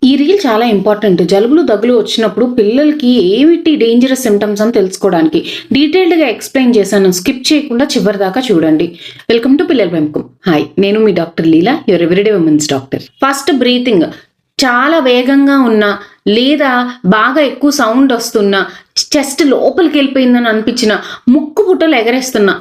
ఈ రీల్ చాలా ఇంపార్టెంట్. జలుబులు దగ్గులు వచ్చినప్పుడు పిల్లలకి ఏమిటి డేంజరస్ సిమ్టమ్స్ అని తెలుసుకోవడానికి డీటెయిల్డ్గా ఎక్స్ప్లెయిన్ చేశాను. స్కిప్ చేయకుండా చివరి దాకా చూడండి. వెల్కమ్ టు పిల్లల పెంపకం. హాయ్, నేను మీ doctor Leela, your everyday women's doctor. First breathing చాలా వేగంగా ఉన్నా లేదా బాగా ఎక్కువ సౌండ్ వస్తున్నా, చెస్ట్ లోపలికి వెళ్ళిపోయిందని అనిపించిన, ముక్కు పుట్టలు ఎగరేస్తున్నా,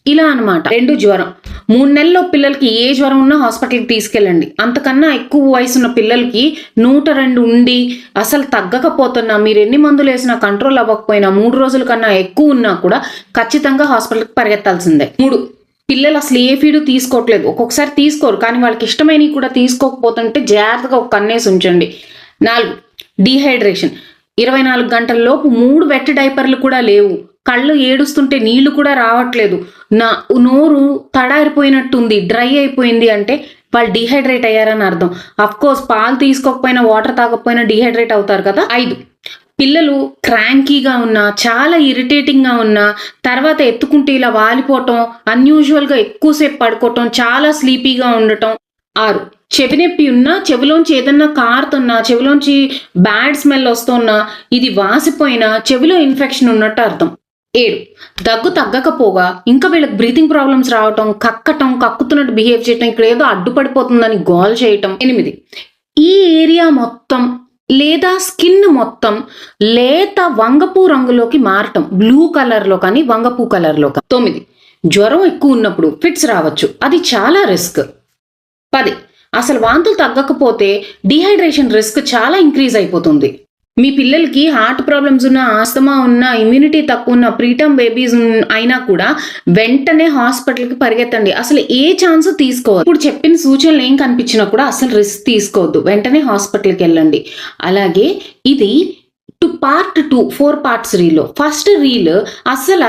ఇలా అనమాట. 2 జ్వరం. 3 నెలల్లో పిల్లలకి ఏ జ్వరం ఉన్నా హాస్పిటల్కి తీసుకెళ్ళండి. అంతకన్నా ఎక్కువ వయసు ఉన్న పిల్లలకి 102 ఉండి అసలు తగ్గకపోతున్నా, మీరు ఎన్ని మందులు వేసినా కంట్రోల్ అవ్వకపోయినా 3 రోజుల కన్నా ఎక్కువ ఉన్నా కూడా ఖచ్చితంగా హాస్పిటల్కి పరిగెత్తాల్సిందే. 3, పిల్లలు అసలు ఏ ఫీడు తీసుకోవట్లేదు. ఒక్కొక్కసారి తీసుకోరు, కానీ వాళ్ళకి ఇష్టమైనవి కూడా తీసుకోకపోతుంటే జాగ్రత్తగా ఒక కన్నేసి ఉంచండి. 4, డీహైడ్రేషన్. 24 గంటల్లోపు 3 వెట్ డైపర్లు కూడా లేవు. కళ్ళు ఏడుస్తుంటే నీళ్లు కూడా రావట్లేదు. నోరు తడారిపోయినట్టుంది, డ్రై అయిపోయింది అంటే వాళ్ళు డీహైడ్రేట్ అయ్యారని అర్థం. అఫ్కోర్స్ పాలు తీసుకోకపోయినా వాటర్ తాగకపోయినా డీహైడ్రేట్ అవుతారు కదా. 5, పిల్లలు క్రాంకీగా ఉన్నా, చాలా ఇరిటేటింగ్గా ఉన్నా, తర్వాత ఎత్తుకుంటే ఇలా వాలిపోవటం, అన్యూజువల్గా ఎక్కువసేపు పడుకోవటం, చాలా స్లీపీగా ఉండటం. 6, చెవి నొప్పి ఉన్నా, చెవిలోంచి ఏదన్నా కారుతున్నా, చెవిలోంచి బ్యాడ్ స్మెల్ వస్తున్నా, ఇది వాసిపోయినా చెవిలో ఇన్ఫెక్షన్ ఉన్నట్టు అర్థం. 7, దగ్గు తగ్గకపోగా ఇంకా వీళ్ళకి బ్రీతింగ్ ప్రాబ్లమ్స్ రావటం, కక్కటం, కక్కుతున్నట్టు బిహేవ్ చేయటం, ఇక్కడ ఏదో అడ్డుపడిపోతుందని గోల్ చేయటం. 8, ఈ ఏరియా మొత్తం లేదా స్కిన్ మొత్తం లేత వంగపూ రంగులోకి మారటం, బ్లూ కలర్లో కానీ వంగపూ కలర్లో కానీ. 9, జ్వరం ఎక్కువ ఉన్నప్పుడు ఫిట్స్ రావచ్చు, అది చాలా రిస్క్. 10, అసలు వాంతులు తగ్గకపోతే డీహైడ్రేషన్ రిస్క్ చాలా ఇంక్రీజ్ అయిపోతుంది. మీ పిల్లలకి హార్ట్ ప్రాబ్లమ్స్ ఉన్న, ఆస్తమా ఉన్న, ఇమ్యూనిటీ తక్కువ ఉన్న, ప్రీటర్మ్ బేబీస్ అయినా కూడా వెంటనే హాస్పిటల్కి పరిగెత్తండి. అసలు ఏ ఛాన్స్ తీసుకోవద్దు. ఇప్పుడు చెప్పిన సూచనలు ఏం కనిపించినా కూడా అసలు రిస్క్ తీసుకోవద్దు, వెంటనే హాస్పిటల్కి వెళ్ళండి. అలాగే ఇది పార్ట్ 2 4 పార్ట్స్ రీల్లో. ఫస్ట్ రీల్ అసలు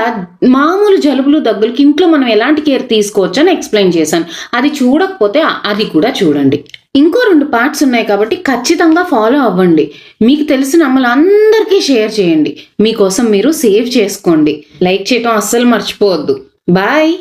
మామూలు జలుబులు దగ్గులకి ఇంట్లో మనం ఎలాంటి కేర్ తీసుకోవచ్చు అని ఎక్స్ప్లెయిన్ చేశాను. అది చూడకపోతే అది కూడా చూడండి. ఇంకో 2 పార్ట్స్ ఉన్నాయి కాబట్టి ఖచ్చితంగా ఫాలో అవ్వండి. మీకు తెలిసిన అమ్మలందరికీ షేర్ చేయండి. మీకోసం మీరు సేవ్ చేసుకోండి. లైక్ చేయటం అస్సలు మర్చిపోవద్దు. బాయ్.